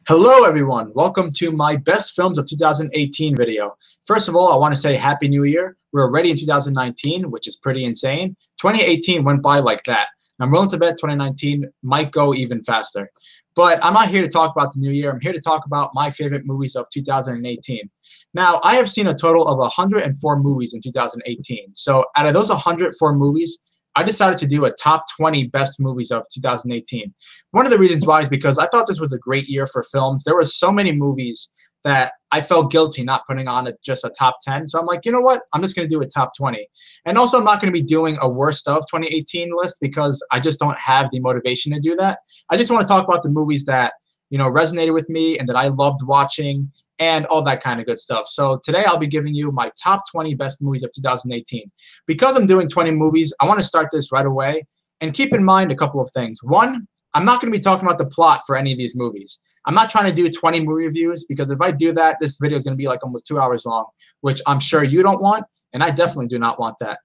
Hello everyone, welcome to my best films of 2018 video. First of all, I want to say Happy New Year. We're already in 2019, which is pretty insane. 2018 went by like that. And I'm willing to bet 2019 might go even faster. But I'm not here to talk about the new year. I'm here to talk about my favorite movies of 2018. Now, I have seen a total of 104 movies in 2018. So out of those 104 movies, I decided to do a top 20 best movies of 2018. One of the reasons why is because I thought this was a great year for films. There were so many movies that I felt guilty not putting on just a top 10. So I'm like, you know what? I'm just going to do a top 20. And also, I'm not going to be doing a worst of 2018 list because I just don't have the motivation to do that. I just want to talk about the movies that, resonated with me and that I loved watching and all that kind of good stuff. So today I'll be giving you my top 20 best movies of 2018. Because I'm doing 20 movies, I want to start this right away. And keep in mind a couple of things. One, I'm not going to be talking about the plot for any of these movies. I'm not trying to do 20 movie reviews because if I do that, this video is going to be like almost 2 hours long, which I'm sure you don't want, and I definitely do not want that.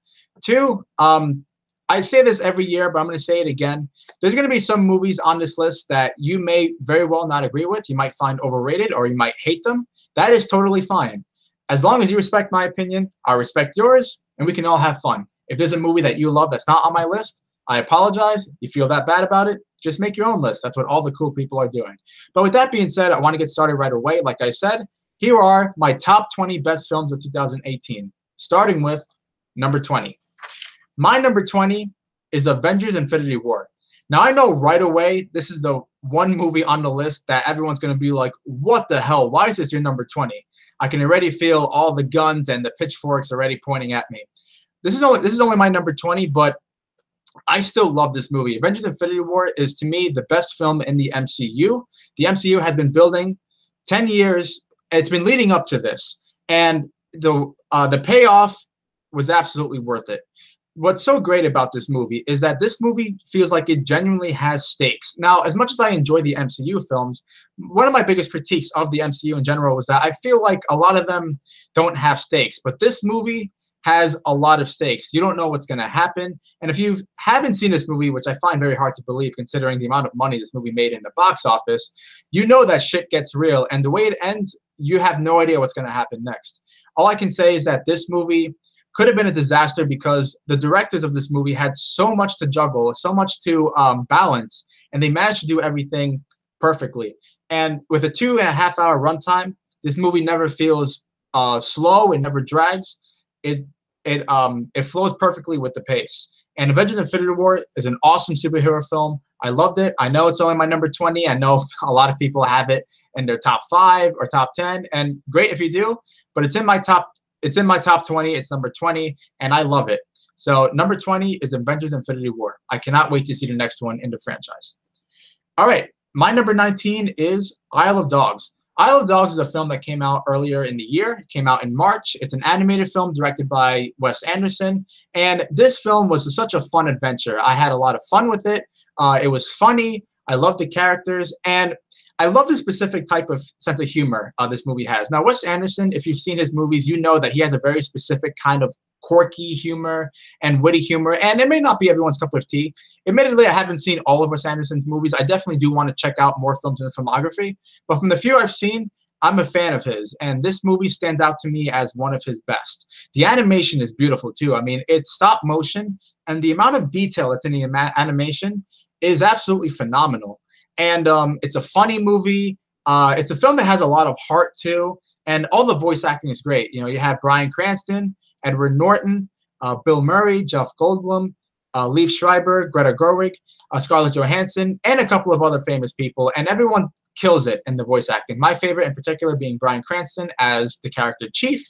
Two, I say this every year, but I'm going to say it again. There's going to be some movies on this list that you may very well not agree with. You might find overrated or you might hate them. That is totally fine. As long as you respect my opinion, I respect yours, and we can all have fun. If there's a movie that you love that's not on my list, I apologize. You feel that bad about it, just make your own list. That's what all the cool people are doing. But with that being said, I want to get started right away. Like I said, here are my top 20 best films of 2018, starting with number 20. My number 20 is Avengers: Infinity War. Now, I know right away this is the one movie on the list that everyone's going to be like, what the hell? Why is this your number 20? I can already feel all the guns and the pitchforks already pointing at me. This is only my number 20, but I still love this movie. Avengers: Infinity War is, to me, the best film in the MCU. The MCU has been building 10 years. It's been leading up to this. And the payoff was absolutely worth it. What's so great about this movie is that this movie feels like it genuinely has stakes. Now, as much as I enjoy the MCU films, one of my biggest critiques of the MCU in general was that I feel like a lot of them don't have stakes. But this movie has a lot of stakes. You don't know what's going to happen. And if you haven't seen this movie, which I find very hard to believe considering the amount of money this movie made in the box office, you know that shit gets real. And the way it ends, you have no idea what's going to happen next. All I can say is that this movie could have been a disaster because the directors of this movie had so much to juggle, so much to balance, and they managed to do everything perfectly. And with a 2.5-hour runtime, this movie never feels slow. It never drags. It flows perfectly with the pace. And Avengers: Infinity War is an awesome superhero film. I loved it. I know it's only my number 20. I know a lot of people have it in their top 5 or top 10, and great if you do. But it's in my top 20. It's number 20, and I love it. So number 20 is Avengers: Infinity War. I cannot wait to see the next one in the franchise. All right, my number 19 is Isle of Dogs. Isle of Dogs is a film that came out earlier in the year. It came out in March. It's an animated film directed by Wes Anderson, and this film was such a fun adventure. I had a lot of fun with it. It was funny. I loved the characters, and I love the specific type of sense of humor this movie has. Now, Wes Anderson, if you've seen his movies, you know that he has a very specific kind of quirky humor and witty humor, and it may not be everyone's cup of tea. Admittedly, I haven't seen all of Wes Anderson's movies. I definitely do want to check out more films in his filmography, but from the few I've seen, I'm a fan of his, and this movie stands out to me as one of his best. The animation is beautiful, too. I mean, it's stop motion, and the amount of detail that's in the animation is absolutely phenomenal. And it's a funny movie. It's a film that has a lot of heart, too. And all the voice acting is great. You have Bryan Cranston, Edward Norton, Bill Murray, Jeff Goldblum, Liev Schreiber, Greta Gerwig, Scarlett Johansson, and a couple of other famous people. And everyone kills it in the voice acting. My favorite in particular being Bryan Cranston as the character Chief.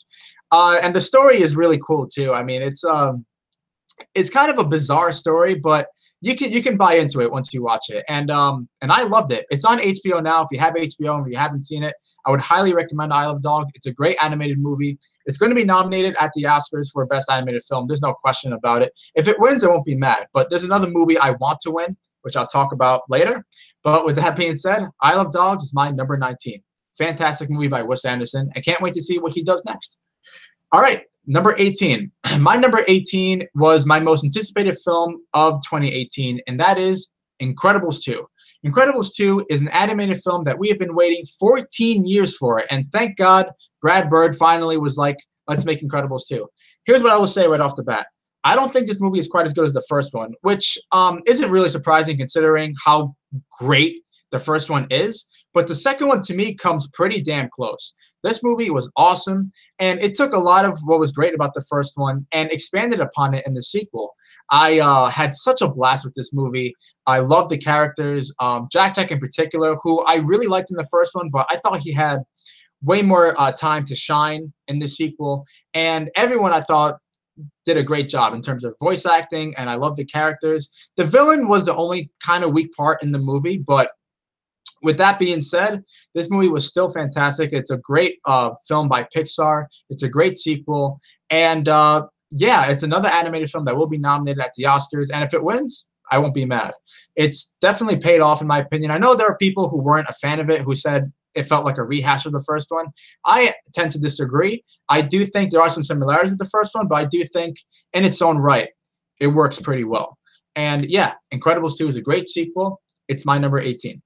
And the story is really cool, too. I mean, it's kind of a bizarre story, but you can buy into it once you watch it. And I loved it. It's on HBO now. If you have HBO and if you haven't seen it, I would highly recommend Isle of Dogs. It's a great animated movie. It's going to be nominated at the Oscars for Best Animated Film. There's no question about it. If it wins, I won't be mad. But there's another movie I want to win, which I'll talk about later. But with that being said, Isle of Dogs is my number 19. Fantastic movie by Wes Anderson. I can't wait to see what he does next. All right, number 18. My number 18 was my most anticipated film of 2018, and that is Incredibles 2. Incredibles 2 is an animated film that we have been waiting 14 years for, and thank God Brad Bird finally was like, let's make Incredibles 2. Here's what I will say right off the bat. I don't think this movie is quite as good as the first one, which isn't really surprising considering how great the first one is. But the second one, to me, comes pretty damn close. This movie was awesome, and it took a lot of what was great about the first one and expanded upon it in the sequel. I had such a blast with this movie. I love the characters, Jack in particular, who I really liked in the first one, but I thought he had way more time to shine in the sequel. And everyone, I thought, did a great job in terms of voice acting, and I love the characters. The villain was the only kind of weak part in the movie, but with that being said, this movie was still fantastic. It's a great film by Pixar. It's a great sequel. And yeah, it's another animated film that will be nominated at the Oscars. And if it wins, I won't be mad. It's definitely paid off, in my opinion. I know there are people who weren't a fan of it who said it felt like a rehash of the first one. I tend to disagree. I do think there are some similarities with the first one, but I do think in its own right, it works pretty well. And yeah, Incredibles 2 is a great sequel. It's my number 18.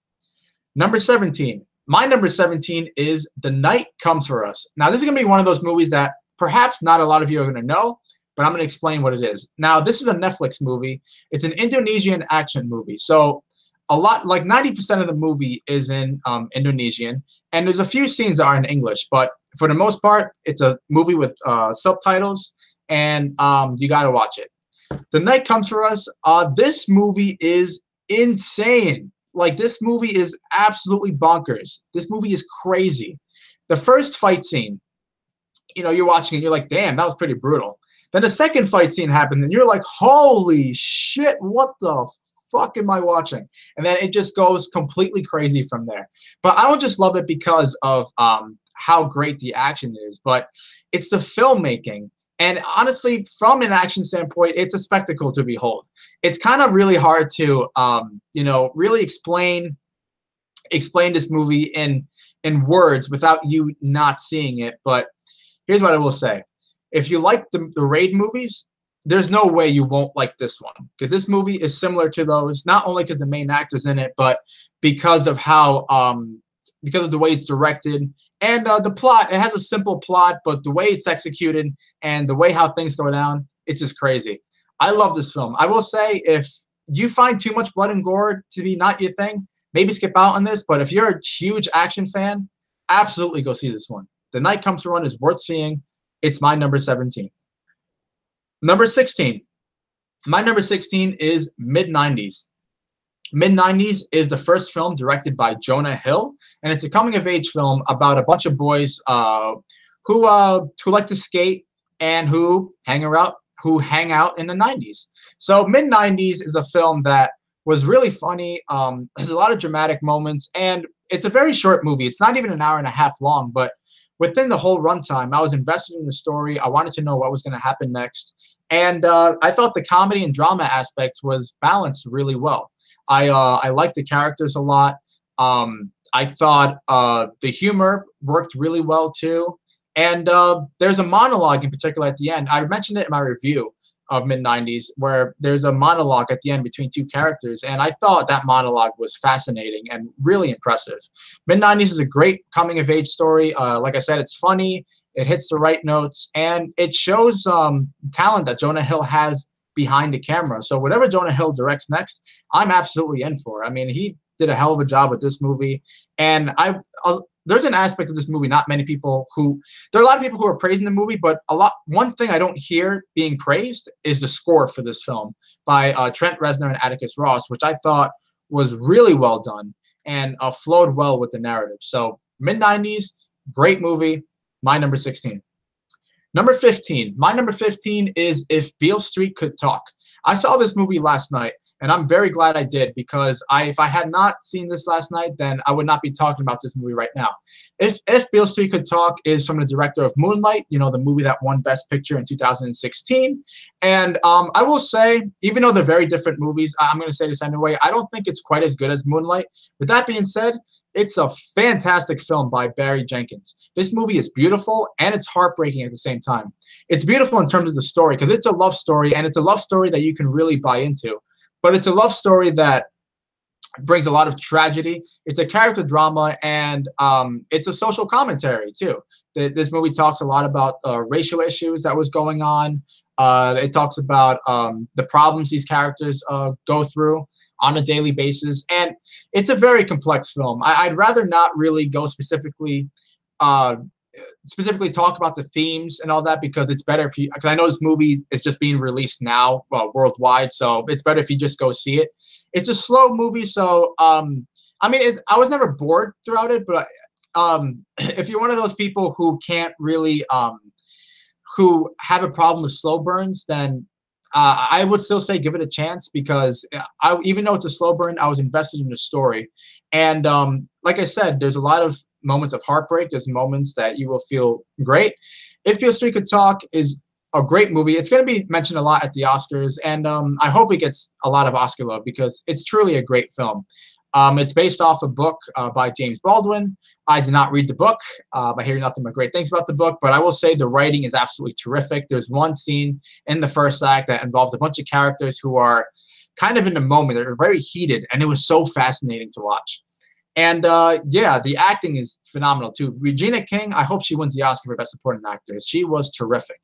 Number 17. My number 17 is The Night Comes For Us. Now, this is going to be one of those movies that perhaps not a lot of you are going to know, but I'm going to explain what it is. Now, this is a Netflix movie. It's an Indonesian action movie. So a lot, like 90% of the movie is in Indonesian, and there's a few scenes that are in English, but for the most part, it's a movie with subtitles, and you got to watch it. The Night Comes For Us. This movie is insane. Like, this movie is absolutely bonkers. This movie is crazy. The first fight scene, you know, you're watching it, you're like, damn, that was pretty brutal. Then the second fight scene happened, and you're like, holy shit, what the fuck am I watching? And then it just goes completely crazy from there. But I don't just love it because of how great the action is, but it's the filmmaking. And honestly, from an action standpoint, it's a spectacle to behold. It's kind of really hard to, you know, really explain this movie in words without you not seeing it. But here's what I will say: if you like the Raid movies, there's no way you won't like this one, because this movie is similar to those. Not only because the main actor's in it, but because of how, because of the way it's directed. And the plot, it has a simple plot, but the way it's executed and the way how things go down, it's just crazy. I love this film. I will say, if you find too much blood and gore to be not your thing, maybe skip out on this. But if you're a huge action fan, absolutely go see this one. The Night Comes For Us is worth seeing. It's my number 17. Number 16. My number 16 is Mid-90s. Mid-90s is the first film directed by Jonah Hill, and it's a coming-of-age film about a bunch of boys who like to skate and who hang out in the 90s. So Mid-90s is a film that was really funny. There's a lot of dramatic moments, and it's a very short movie. It's not even an hour and a half long, but within the whole runtime, I was invested in the story. I wanted to know what was going to happen next, and I thought the comedy and drama aspect was balanced really well. I liked the characters a lot. I thought the humor worked really well too. And there's a monologue in particular at the end. I mentioned it in my review of Mid-90s, where there's a monologue at the end between two characters, and I thought that monologue was fascinating and really impressive. Mid-90s is a great coming-of-age story. Like I said, it's funny, it hits the right notes, and it shows talent that Jonah Hill has behind the camera. So whatever Jonah Hill directs next, I'm absolutely in for. I mean, he did a hell of a job with this movie, and there's an aspect of this movie not many people who, there are a lot of people who are praising the movie, but one thing I don't hear being praised is the score for this film by Trent Reznor and Atticus Ross, which I thought was really well done and flowed well with the narrative. So Mid-90s, great movie, my number 16. Number 15. My number 15 is If Beale Street Could Talk. I saw this movie last night, and I'm very glad I did, because if I had not seen this last night, then I would not be talking about this movie right now. If Beale Street Could Talk is from the director of Moonlight, you know, the movie that won Best Picture in 2016. And I will say, even though they're very different movies, I'm going to say this anyway, I don't think it's quite as good as Moonlight. With that being said, it's a fantastic film by Barry Jenkins. This movie is beautiful, and it's heartbreaking at the same time. It's beautiful in terms of the story, because it's a love story, and it's a love story that you can really buy into. But it's a love story that brings a lot of tragedy. It's a character drama, and it's a social commentary too. This movie talks a lot about racial issues that was going on. It talks about the problems these characters go through on a daily basis, and it's a very complex film. I'd rather not really go uh, specifically talk about the themes and all that, because it's better if you, because I know this movie is just being released now, worldwide, so it's better if you just go see it. It's a slow movie, so I mean, I was never bored throughout it, but if you're one of those people who can't really who have a problem with slow burns, then I would still say give it a chance, because even though it's a slow burn, I was invested in the story. And like I said, there's a lot of moments of heartbreak. There's moments that you will feel great. If Beale Street Could Talk is a great movie. It's going to be mentioned a lot at the Oscars, and I hope it gets a lot of Oscar love, because it's truly a great film. It's based off a book by James Baldwin. I did not read the book. I hear nothing but great things about the book, but I will say the writing is absolutely terrific. There's one scene in the first act that involves a bunch of characters who are kind of in the moment. They're very heated, and it was so fascinating to watch. And yeah, the acting is phenomenal too. Regina King, I hope she wins the Oscar for Best Supporting Actress. She was terrific.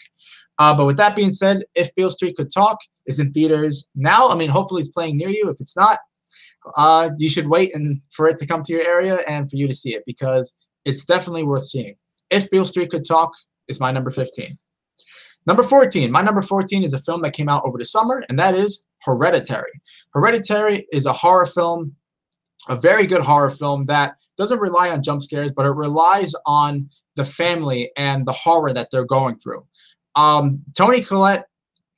But with that being said, If Beale Street Could Talk is in theaters now. I mean, hopefully it's playing near you. If it's not, you should wait for it to come to your area and for you to see it, because it's definitely worth seeing. If Beale Street Could Talk is my number 15. Number 14. My number 14 is a film that came out over the summer, and that is Hereditary. Hereditary is a horror film, a very good horror film that doesn't rely on jump scares, but it relies on the family and the horror that they're going through. Toni Collette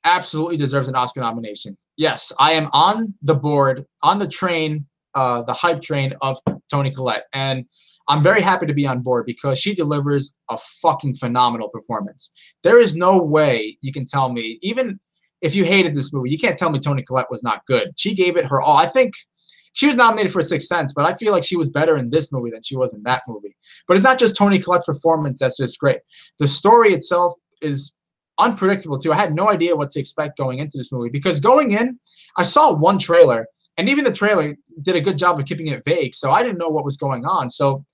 absolutely deserves an Oscar nomination. Yes, I am on the board, on the train, the hype train of Toni Collette. And I'm very happy to be on board, because she delivers a fucking phenomenal performance. There is no way you can tell me, even if you hated this movie, you can't tell me Toni Collette was not good. She gave it her all. I think she was nominated for Sixth Sense, but I feel like she was better in this movie than she was in that movie. But it's not just Toni Collette's performance that's just great. The story itself is unpredictable too. I had no idea what to expect going into this movie, because going in, I saw one trailer, and even the trailer did a good job of keeping it vague, so I didn't know what was going on. So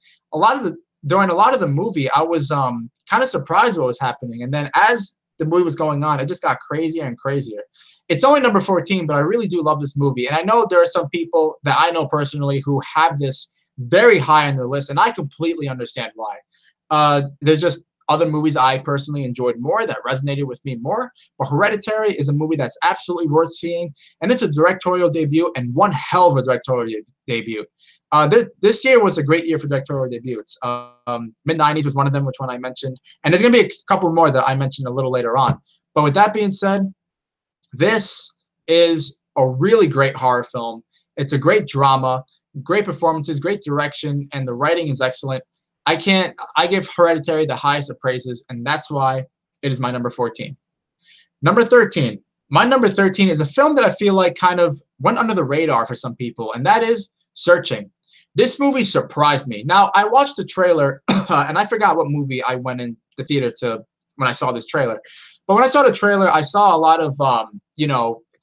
during a lot of the movie, I was kind of surprised what was happening, and then as the movie was going on, it just got crazier and crazier. It's only number 14, but I really do love this movie, and I know there are some people that I know personally who have this very high on their list, and I completely understand why. There's just other movies I personally enjoyed more, that resonated with me more, but Hereditary is a movie that's absolutely worth seeing, and it's a directorial debut, and one hell of a directorial debut. This year was a great year for directorial debuts. Mid-90s was one of them, which one I mentioned, and there's going to be a couple more that I mentioned a little later on. But with that being said, this is a really great horror film. It's a great drama, great performances, great direction, and the writing is excellent. I give Hereditary the highest of praises, and that's why it is my number 14. Number 13. My number 13 is a film that I feel like kind of went under the radar for some people, and that is Searching. This movie surprised me. Now, I watched the trailer, and I forgot what movie I went in the theater to when I saw this trailer. But when I saw the trailer, I saw a lot of,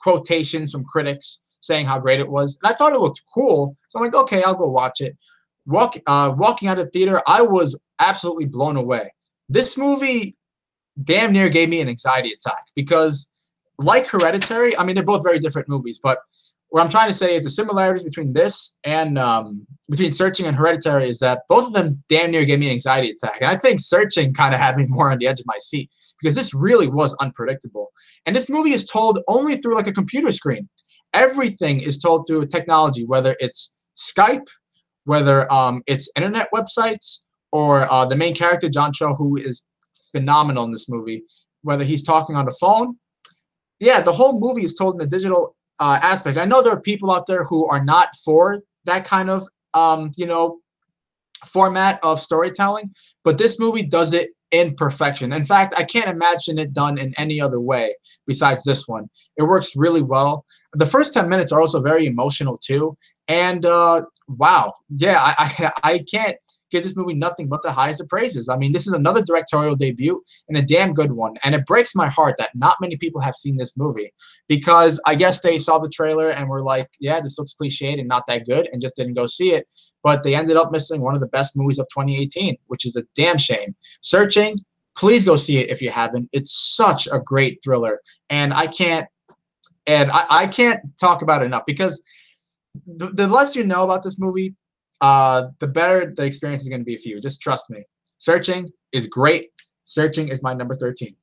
quotations from critics saying how great it was, and I thought it looked cool. So I'm like, okay, I'll go watch it. Walking out of the theater, I was absolutely blown away. This movie damn near gave me an anxiety attack, because like Hereditary, I mean, they're both very different movies, but what I'm trying to say is the similarities between this and between Searching and Hereditary is that both of them damn near gave me an anxiety attack. And I think Searching kind of had me more on the edge of my seat, because this really was unpredictable. And this movie is told only through like a computer screen. Everything is told through technology, whether it's Skype, whether it's internet websites, or the main character, John Cho, who is phenomenal in this movie, whether he's talking on the phone. Yeah, the whole movie is told in the digital aspect. I know there are people out there who are not for that kind of, format of storytelling, but this movie does it in perfection. In fact, I can't imagine it done in any other way besides this one. It works really well. The first 10 minutes are also very emotional too. And wow, yeah, I can't give this movie nothing but the highest of praises. I mean, this is another directorial debut and a damn good one. And it breaks my heart that not many people have seen this movie because I guess they saw the trailer and were like, yeah, this looks cliched and not that good, and just didn't go see it. But they ended up missing one of the best movies of 2018, which is a damn shame. Searching, please go see it if you haven't. It's such a great thriller, and I can't talk about it enough because the less you know about this movie, the better the experience is going to be for you. Just trust me. Searching is great. Searching is my number 13.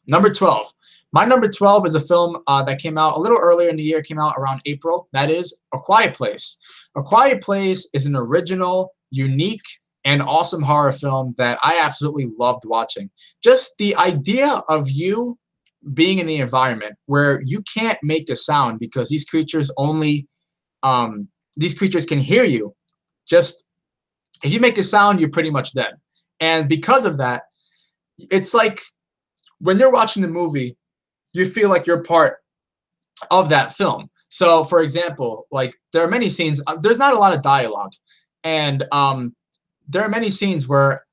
Number 12. My number 12 is a film that came out a little earlier in the year, came out around April. That is A Quiet Place. A Quiet Place is an original, unique, and awesome horror film that I absolutely loved watching. Just the idea of you being in the environment where you can't make a sound because these creatures can hear you. Just if you make a sound, you're pretty much dead. And because of that, it's like when you're watching the movie, you feel like you're part of that film. So, for example, like there are many scenes, there's not a lot of dialogue. And there are many scenes where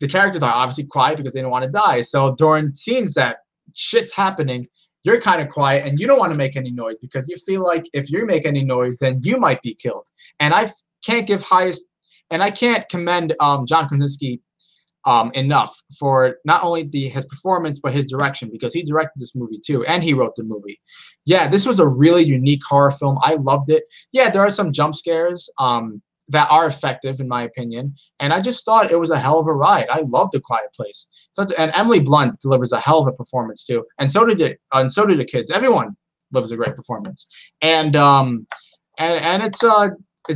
the characters are obviously quiet because they don't want to die. So during scenes that shit's happening, you're kind of quiet and you don't want to make any noise because you feel like if you make any noise, then you might be killed. And I can't commend John Krasinski enough for not only his performance but his direction, because he directed this movie too and he wrote the movie. Yeah, this was a really unique horror film. I loved it. Yeah, there are some jump scares that are effective in my opinion, and I just thought it was a hell of a ride. I loved A Quiet Place. And Emily Blunt delivers a hell of a performance too, and so did the kids. Everyone delivers a great performance, and it's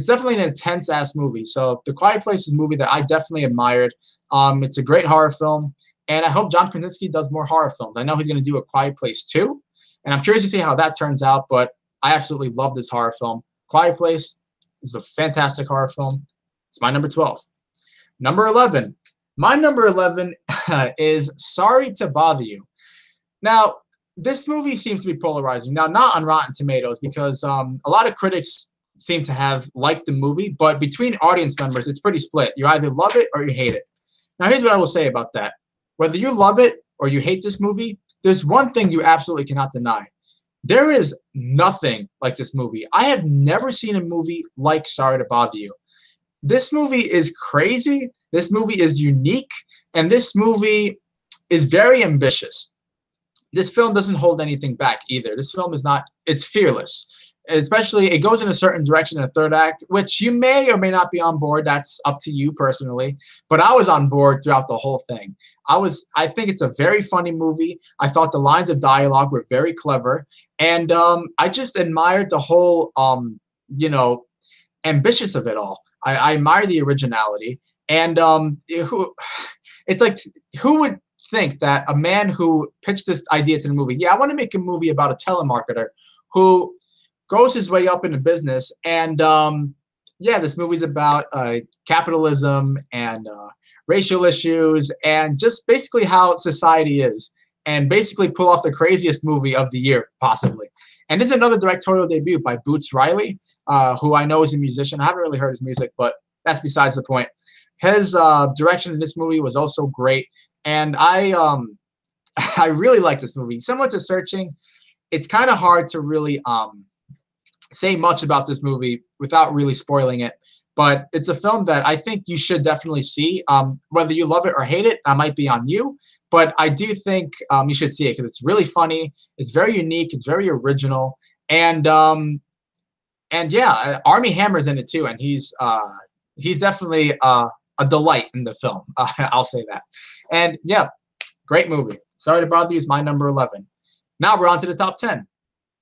definitely an intense ass movie. So The Quiet Place is a movie that I definitely admired. It's a great horror film, and I hope John Krasinski does more horror films. I know he's going to do A Quiet Place 2, and I'm curious to see how that turns out, but I absolutely love this horror film. Quiet Place is a fantastic horror film. It's my number 12. Number 11. My number 11 is Sorry to Bother You. Now, this movie seems to be polarizing. Now, not on Rotten Tomatoes, because a lot of critics seem to have liked the movie, but between audience members, it's pretty split. You either love it or you hate it. Now, here's what I will say about that. Whether you love it or you hate this movie, there's one thing you absolutely cannot deny. There is nothing like this movie. I have never seen a movie like Sorry to Bother You. This movie is crazy. This movie is unique. And this movie is very ambitious. This film doesn't hold anything back either. This film is not, it's fearless. Especially, it goes in a certain direction in the third act, which you may or may not be on board. That's up to you personally. But I was on board throughout the whole thing. I think it's a very funny movie. I thought the lines of dialogue were very clever. And I just admired the whole, ambitious of it all. I admire the originality. And it's like, who would think that a man who pitched this idea to the movie, yeah, I want to make a movie about a telemarketer who goes his way up in the business, and this movie's about capitalism and racial issues and just basically how society is, and basically pull off the craziest movie of the year possibly. And this is another directorial debut by Boots Riley, who I know is a musician. I haven't really heard his music, but that's besides the point. His direction in this movie was also great, and I really like this movie. Similar to Searching, it's kind of hard to really say much about this movie without really spoiling it, but it's a film that I think you should definitely see. Whether you love it or hate it, that might be on you, but I do think you should see it because it's really funny, it's very unique, it's very original, and yeah, Armie Hammer's in it too, and he's definitely a delight in the film. I'll say that. And yeah, great movie. Sorry to Bother You is my number 11. Now we're on to the top 10.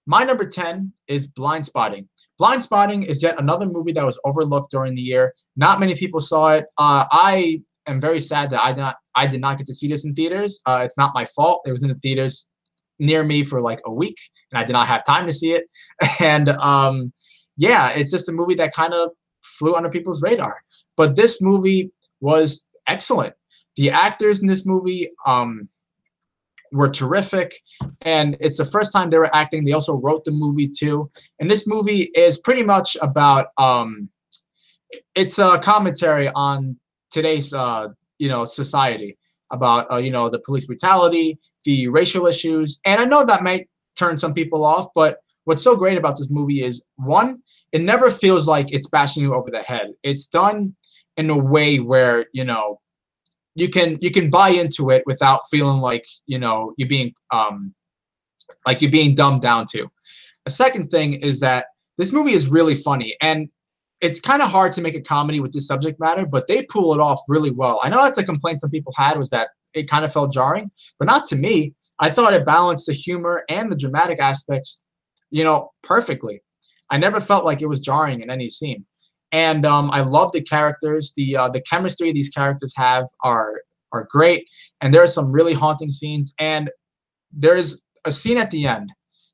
My number 10 is Blindspotting. Blindspotting is yet another movie that was overlooked during the year. Not many people saw it. I am very sad that I did not get to see this in theaters. It's not my fault. It was in the theaters near me for like a week, and I did not have time to see it. And yeah, it's just a movie that kind of flew under people's radar. But this movie was excellent. The actors in this movie were terrific, and it's the first time they were acting. They also wrote the movie too, and this movie is pretty much about it's a commentary on today's society about the police brutality, the racial issues, and I know that might turn some people off, but what's so great about this movie is one, it never feels like it's bashing you over the head. It's done in a way where you can buy into it without feeling like you're being dumbed down to. A second thing is that this movie is really funny, and it's kind of hard to make a comedy with this subject matter, but they pull it off really well. I know that's a complaint some people had, was that it kind of felt jarring, but not to me. I thought it balanced the humor and the dramatic aspects, perfectly. I never felt like it was jarring in any scene. And I love the characters. The chemistry these characters have are great, and there are some really haunting scenes. And there's a scene at the end,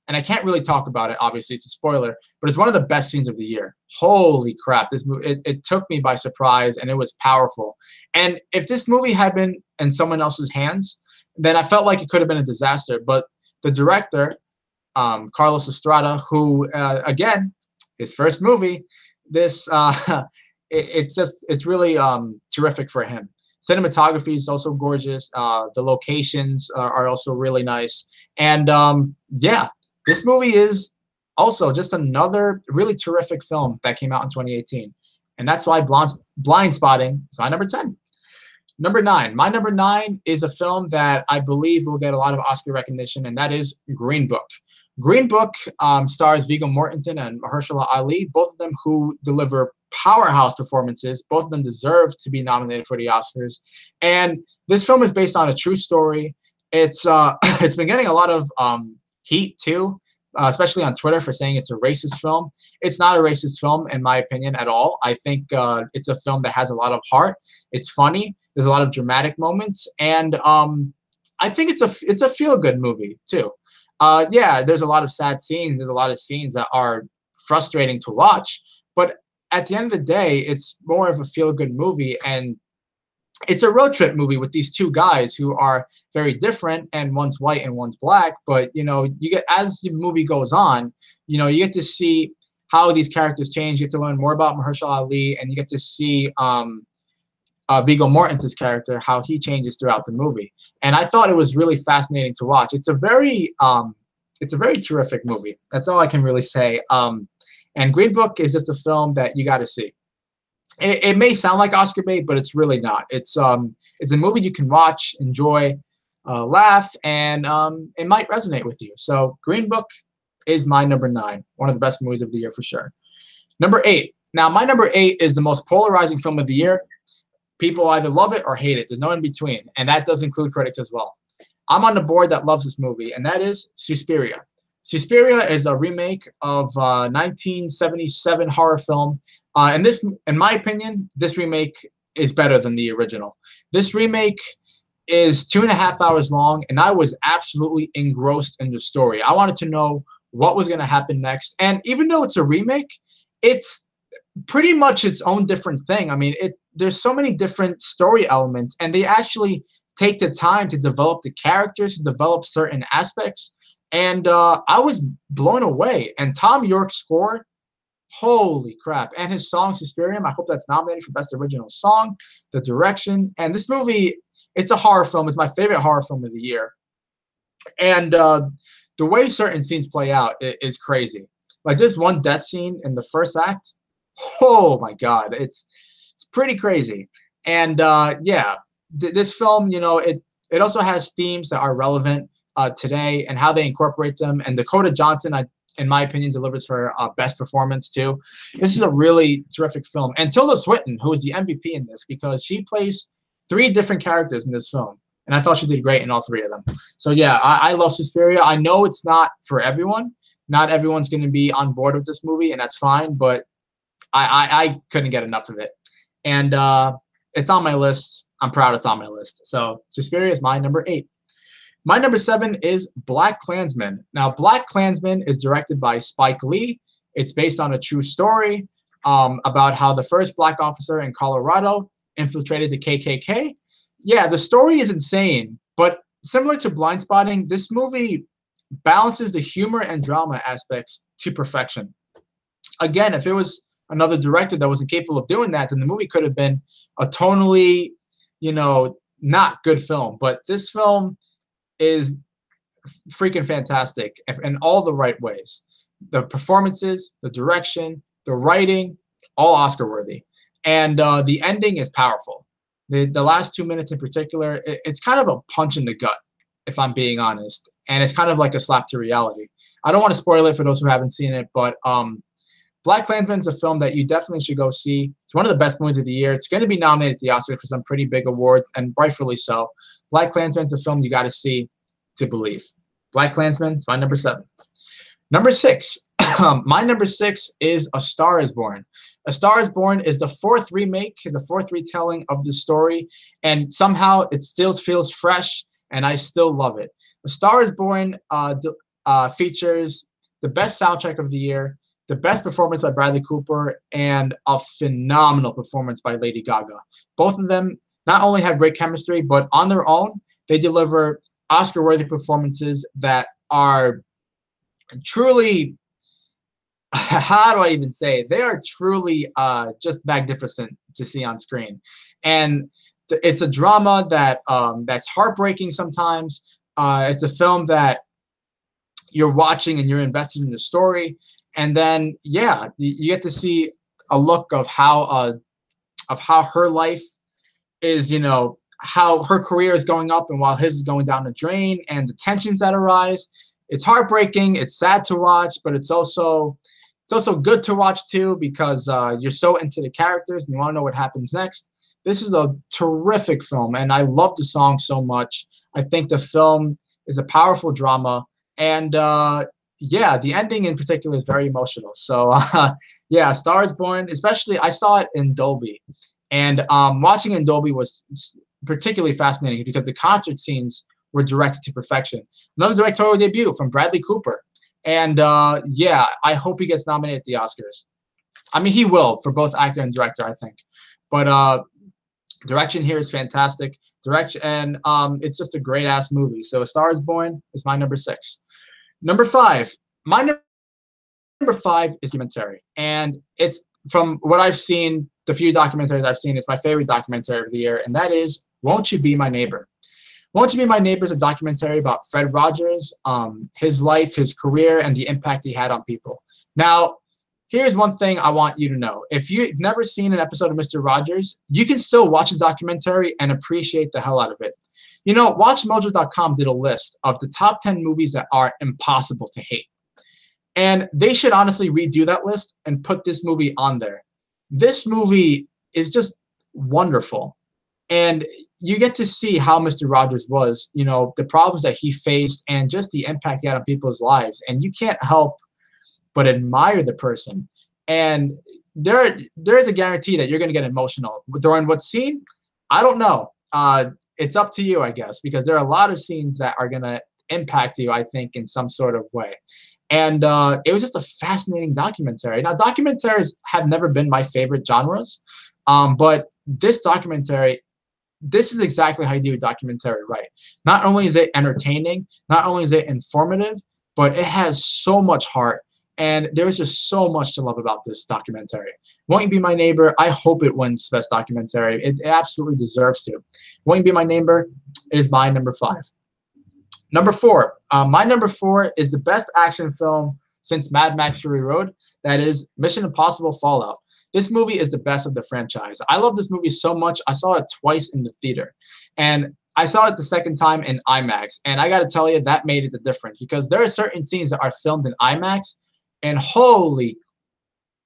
and I can't really talk about it. Obviously, it's a spoiler, but it's one of the best scenes of the year. Holy crap! This movie it took me by surprise, and it was powerful. And if this movie had been in someone else's hands, then I felt like it could have been a disaster. But the director, Carlos Estrada, who again, his first movie, this it's really terrific for him. Cinematography is also gorgeous. The locations are also really nice, and yeah, this movie is also just another really terrific film that came out in 2018, and that's why Blind Spotting is my number 10. Number 9. My number 9 is a film that I believe will get a lot of Oscar recognition, and that is Green Book. Green Book stars Viggo Mortensen and Mahershala Ali, both of them who deliver powerhouse performances. Both of them deserve to be nominated for the Oscars. And this film is based on a true story. It's it's been getting a lot of heat too, especially on Twitter, for saying it's a racist film. It's not a racist film, in my opinion, at all. I think it's a film that has a lot of heart. It's funny. There's a lot of dramatic moments, and I think it's a feel-good movie too. Yeah, there's a lot of sad scenes. There's a lot of scenes that are frustrating to watch, but at the end of the day, it's more of a feel-good movie, and it's a road trip movie with these two guys who are very different, and one's white and one's black. But you get, as the movie goes on, you get to see how these characters change. You get to learn more about Mahershala Ali, and you get to see Viggo Mortensen's character, how he changes throughout the movie. And I thought it was really fascinating to watch. It's a very terrific movie. That's all I can really say. And Green Book is just a film that you got to see. It may sound like Oscar bait, but it's really not. It's a movie you can watch, enjoy, laugh, and it might resonate with you. So Green Book is my number 9, one of the best movies of the year for sure. Number 8. Now, my number 8 is the most polarizing film of the year. People either love it or hate it. There's no in between, and that does include critics as well. I'm on the board that loves this movie, and that is Suspiria. Suspiria is a remake of 1977 horror film, and this, in my opinion, this remake is better than the original. This remake is 2.5 hours long, and I was absolutely engrossed in the story. I wanted to know what was going to happen next, and even though it's a remake, it's pretty much its own different thing. I mean, there's so many different story elements, and they actually take the time to develop the characters, to develop certain aspects. And I was blown away. And Tom York's score, holy crap. And his song, Suspirium, I hope that's nominated for Best Original Song, the direction. And this movie, it's a horror film. It's my favorite horror film of the year. And the way certain scenes play out is crazy. Like, there's one death scene in the first act. Oh, my God. It's pretty crazy. And, yeah, this film, it also has themes that are relevant today and how they incorporate them. And Dakota Johnson, in my opinion, delivers her best performance too. This is a really terrific film. And Tilda Swinton, who is the MVP in this, because she plays 3 different characters in this film. And I thought she did great in all 3 of them. So yeah, I love Suspiria. I know it's not for everyone. Not everyone's going to be on board with this movie, and that's fine. But I couldn't get enough of it. And it's on my list. I'm proud it's on my list. So Suspiria is my number 8. My number 7 is BlacKkKlansman. Now, BlacKkKlansman is directed by Spike Lee. It's based on a true story about how the first black officer in Colorado infiltrated the KKK. Yeah, the story is insane, but similar to Blind Spotting, this movie balances the humor and drama aspects to perfection. Again, if it was another director that wasn't capable of doing that, then the movie could have been a tonally, not good film. But this film is freaking fantastic in all the right ways. The performances, the direction, the writing, all Oscar worthy. And the ending is powerful. The last 2 minutes in particular, it's kind of a punch in the gut, if I'm being honest. And it's kind of like a slap to reality. I don't want to spoil it for those who haven't seen it, but Black Klansman is a film that you definitely should go see. It's one of the best movies of the year. It's going to be nominated at the Oscars for some pretty big awards, and rightfully so. Black Klansman is a film you got to see to believe. Black Klansman is my number 7. Number 6. My number 6 is A Star is Born. A Star is Born is the 4th remake, the 4th retelling of the story, and somehow it still feels fresh, and I still love it. A Star is Born features the best soundtrack of the year, the best performance by Bradley Cooper, and a phenomenal performance by Lady Gaga. Both of them not only have great chemistry, but on their own, they deliver Oscar-worthy performances that are truly, how do I even say it? They are truly just magnificent to see on screen. And it's a drama that that's heartbreaking sometimes. It's a film that you're watching and you're invested in the story. And then, yeah, you get to see a look of how her life is, how her career is going up and while his is going down the drain, and the tensions that arise. It's heartbreaking. It's sad to watch, but it's also good to watch too, because you're so into the characters and you want to know what happens next. This is a terrific film, and I love the song so much. I think the film is a powerful drama, and yeah, the ending in particular is very emotional. So yeah, Star is Born, especially I saw it in Dolby, and watching it in Dolby was particularly fascinating because the concert scenes were directed to perfection. Another directorial debut from Bradley Cooper, and yeah, I hope he gets nominated at the Oscars. I mean, he will for both actor and director, I think. But direction here is fantastic. Direction, and it's just a great ass movie. So A Star is Born is my number 6. Number 5. My number 5 is documentary, and it's from what I've seen, the few documentaries I've seen, it's my favorite documentary of the year, and that is Won't You Be My Neighbor? Won't You Be My Neighbor is a documentary about Fred Rogers, his life, his career, and the impact he had on people. Now, here's one thing I want you to know. If you've never seen an episode of Mr. Rogers, you can still watch his documentary and appreciate the hell out of it. WatchMojo.com did a list of the top 10 movies that are impossible to hate. And they should honestly redo that list and put this movie on there. This movie is just wonderful. And you get to see how Mr. Rogers was, the problems that he faced and just the impact he had on people's lives. And you can't help but admire the person. And there is a guarantee that you're going to get emotional. During what scene? I don't know. It's up to you, I guess, because there are a lot of scenes that are going to impact you, I think, in some sort of way. And it was just a fascinating documentary. Now, documentaries have never been my favorite genres, but this documentary, this is exactly how you do a documentary right. Not only is it entertaining, not only is it informative, but it has so much heart. And there's just so much to love about this documentary. Won't You Be My Neighbor? I hope it wins Best Documentary. It absolutely deserves to. Won't You Be My Neighbor is my number 5. Number 4. My number 4 is the best action film since Mad Max Fury Road. That is Mission Impossible Fallout. This movie is the best of the franchise. I love this movie so much. I saw it twice in the theater. And I saw it the second time in IMAX. And I got to tell you, that made it the difference, because there are certain scenes that are filmed in IMAX. And holy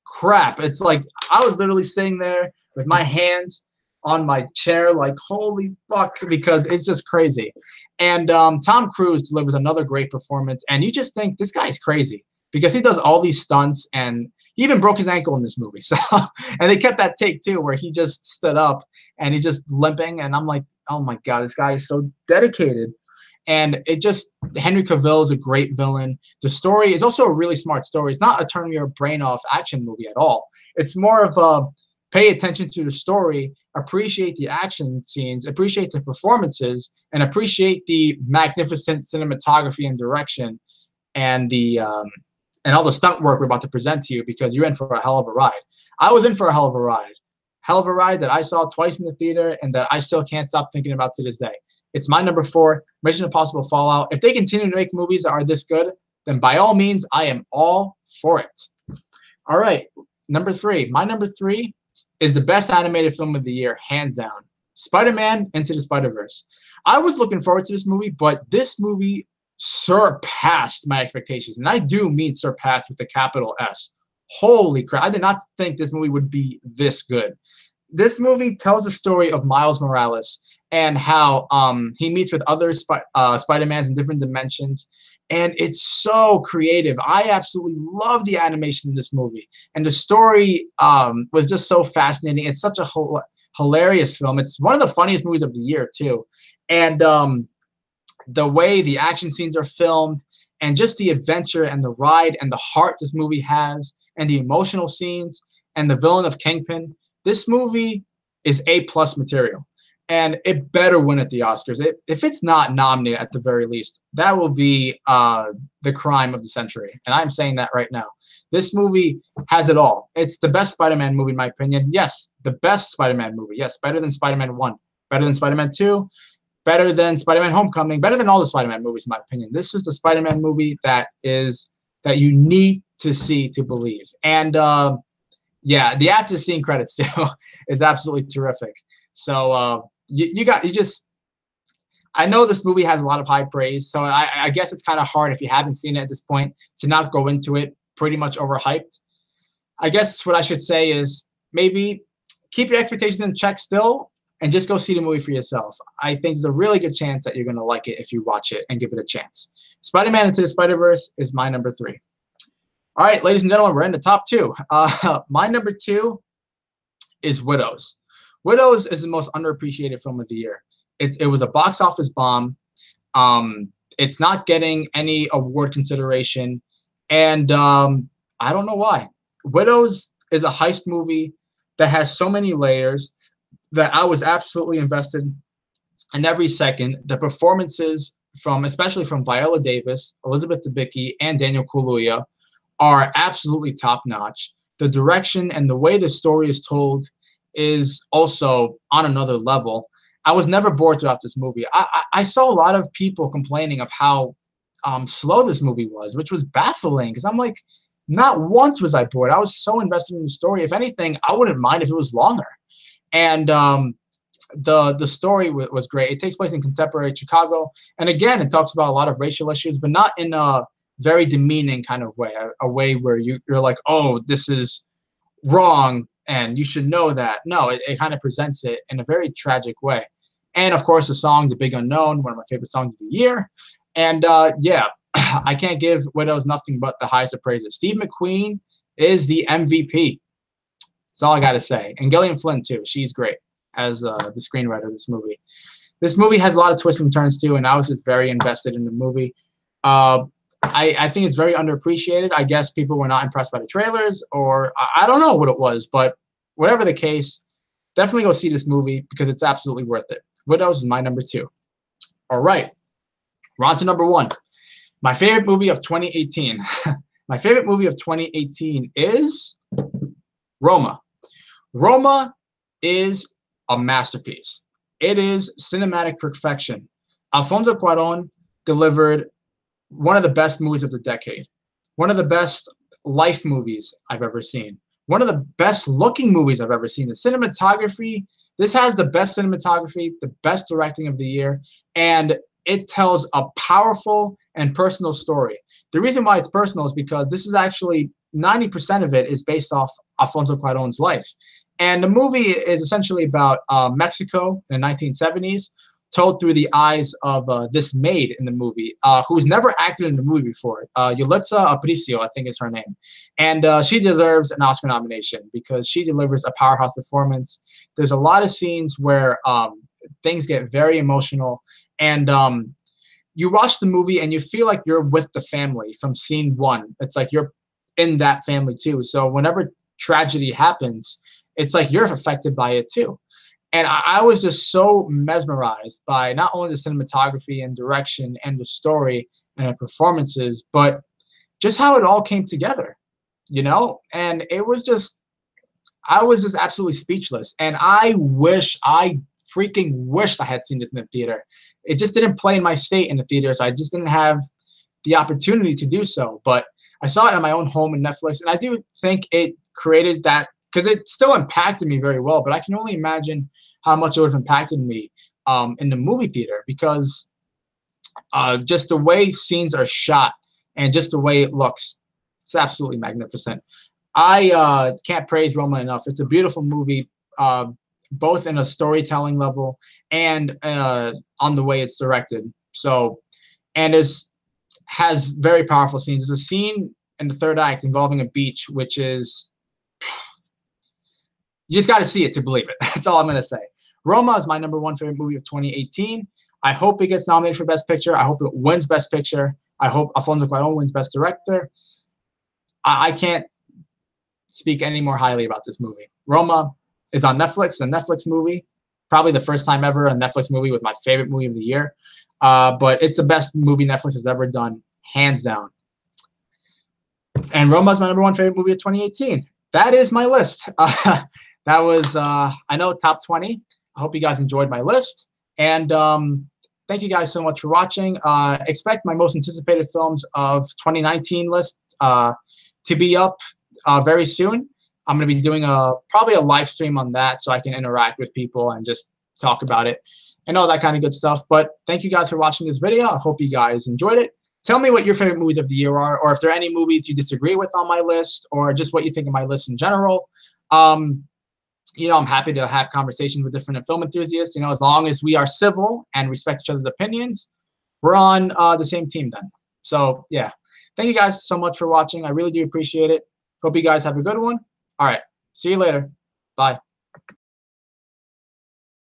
crap, it's like I was literally sitting there with my hands on my chair like, holy fuck, because it's just crazy. And Tom Cruise delivers another great performance. And you just think, this guy's crazy, because he does all these stunts, and he even broke his ankle in this movie. So, and they kept that take too, where he just stood up and he's just limping. And I'm like, oh my God, this guy is so dedicated. And it just, Henry Cavill is a great villain. The story is also a really smart story. It's not a turn your brain off action movie at all. It's more of a pay attention to the story, appreciate the action scenes, appreciate the performances, and appreciate the magnificent cinematography and direction, and the and all the stunt work we're about to present to you, because you're in for a hell of a ride. I was in for a hell of a ride. Hell of a ride that I saw twice in the theater and that I still can't stop thinking about to this day. It's my number 4, Mission Impossible Fallout. If they continue to make movies that are this good, then by all means, I am all for it. All right, number 3. My number 3 is the best animated film of the year, hands down. Spider-Man Into the Spider-Verse. I was looking forward to this movie, but this movie surpassed my expectations. And I do mean surpassed with a capital S. Holy crap. I did not think this movie would be this good. This movie tells the story of Miles Morales and how he meets with other Spider-Mans in different dimensions. And it's so creative. I absolutely love the animation in this movie. And the story was just so fascinating. It's such a hilarious film. It's one of the funniest movies of the year, too. And the way the action scenes are filmed and just the adventure and the ride and the heart this movie has and the emotional scenes and the villain of Kingpin, this movie is A-plus material. And it better win at the Oscars. If it's not nominated at the very least, that will be the crime of the century. And I'm saying that right now. This movie has it all. It's the best Spider-Man movie, in my opinion. Yes, the best Spider-Man movie. Yes, better than Spider-Man 1, better than Spider-Man 2, better than Spider-Man Homecoming, better than all the Spider-Man movies, in my opinion. This is the Spider-Man movie that you need to see to believe. And yeah, the after scene credits too is absolutely terrific. So I know this movie has a lot of high praise, so I guess it's kind of hard if you haven't seen it at this point to not go into it pretty much overhyped. I guess what I should say is maybe keep your expectations in check still and just go see the movie for yourself. I think there's a really good chance that you're going to like it if you watch it and give it a chance. Spider-Man Into the Spider-Verse is my number 3. All right, ladies and gentlemen, we're in the top 2. My number 2 is Widows. Widows is the most underappreciated film of the year. It was a box office bomb. It's not getting any award consideration, and I don't know why. Widows is a heist movie that has so many layers that I was absolutely invested in every second. The performances especially from Viola Davis, Elizabeth Debicki, and Daniel Kaluuya are absolutely top-notch. The direction and the way the story is told is also on another level. I was never bored throughout this movie. I saw a lot of people complaining of how slow this movie was, which was baffling because I'm like, not once was I bored. I was so invested in the story. If anything, I wouldn't mind if it was longer. And the story was great. It takes place in contemporary Chicago. And again, it talks about a lot of racial issues, but not in a very demeaning kind of way, a way where you're like, oh, this is wrong and you should know that. No, it kind of presents it in a very tragic way. And of course, the song "The Big Unknown," one of my favorite songs of the year. And yeah, I can't give Widows nothing but the highest of praises. Steve McQueen is the MVP. That's all I got to say. And Gillian Flynn, too. She's great as the screenwriter of this movie. This movie has a lot of twists and turns, too, and I was just very invested in the movie. I think it's very underappreciated. I guess people were not impressed by the trailers, or I don't know what it was, but whatever the case, definitely go see this movie because it's absolutely worth it. Widows is my number 2. All right, we're on to number 1. My favorite movie of 2018. My favorite movie of 2018 is Roma. Roma is a masterpiece. It is cinematic perfection. Alfonso Cuarón delivered one of the best movies of the decade, one of the best life movies I've ever seen, one of the best looking movies I've ever seen. The cinematography, this has the best cinematography, the best directing of the year, and it tells a powerful and personal story. The reason why it's personal is because this is actually 90% of it is based off Alfonso Cuarón's life. And the movie is essentially about Mexico in the 1970s, told through the eyes of this maid in the movie, who's never acted in the movie before. Yulitza Aparicio, I think is her name. And she deserves an Oscar nomination because she delivers a powerhouse performance. There's a lot of scenes where things get very emotional. And you watch the movie and you feel like you're with the family from scene 1. It's like you're in that family too. So whenever tragedy happens, it's like you're affected by it too. And I was just so mesmerized by not only the cinematography and direction and the story and the performances, but just how it all came together, you know? And it was just I was just absolutely speechless. And I freaking wished I had seen this in the theater. It just didn't play in my state in the theater, so I just didn't have the opportunity to do so. But I saw it on my own home in Netflix, and I do think it created that, because it still impacted me very well, but I can only imagine how much it would have impacted me in the movie theater, because just the way scenes are shot and just the way it looks, it's absolutely magnificent. I can't praise Roma enough. It's a beautiful movie, both in a storytelling level and on the way it's directed. So, and has very powerful scenes. There's a scene in the third act involving a beach, which is, you just got to see it to believe it. That's all I'm going to say. Roma is my #1 favorite movie of 2018. I hope it gets nominated for Best Picture. I hope it wins Best Picture. I hope Alfonso Cuarón wins Best Director. I can't speak any more highly about this movie. Roma is on Netflix, a Netflix movie. Probably the first time ever a Netflix movie was my favorite movie of the year. But it's the best movie Netflix has ever done, hands down. And Roma is my #1 favorite movie of 2018. That is my list. That was, I know, top 20. I hope you guys enjoyed my list. And thank you guys so much for watching. Expect my most anticipated films of 2019 list to be up very soon. I'm going to be doing probably a live stream on that, so I can interact with people and just talk about it and all that kind of good stuff. But thank you guys for watching this video. I hope you guys enjoyed it. Tell me what your favorite movies of the year are, or if there are any movies you disagree with on my list, or just what you think of my list in general. You know, I'm happy to have conversations with different film enthusiasts. You know, as long as we are civil and respect each other's opinions, we're on the same team then. So, yeah. Thank you guys so much for watching. I really do appreciate it. Hope you guys have a good one. All right. See you later. Bye.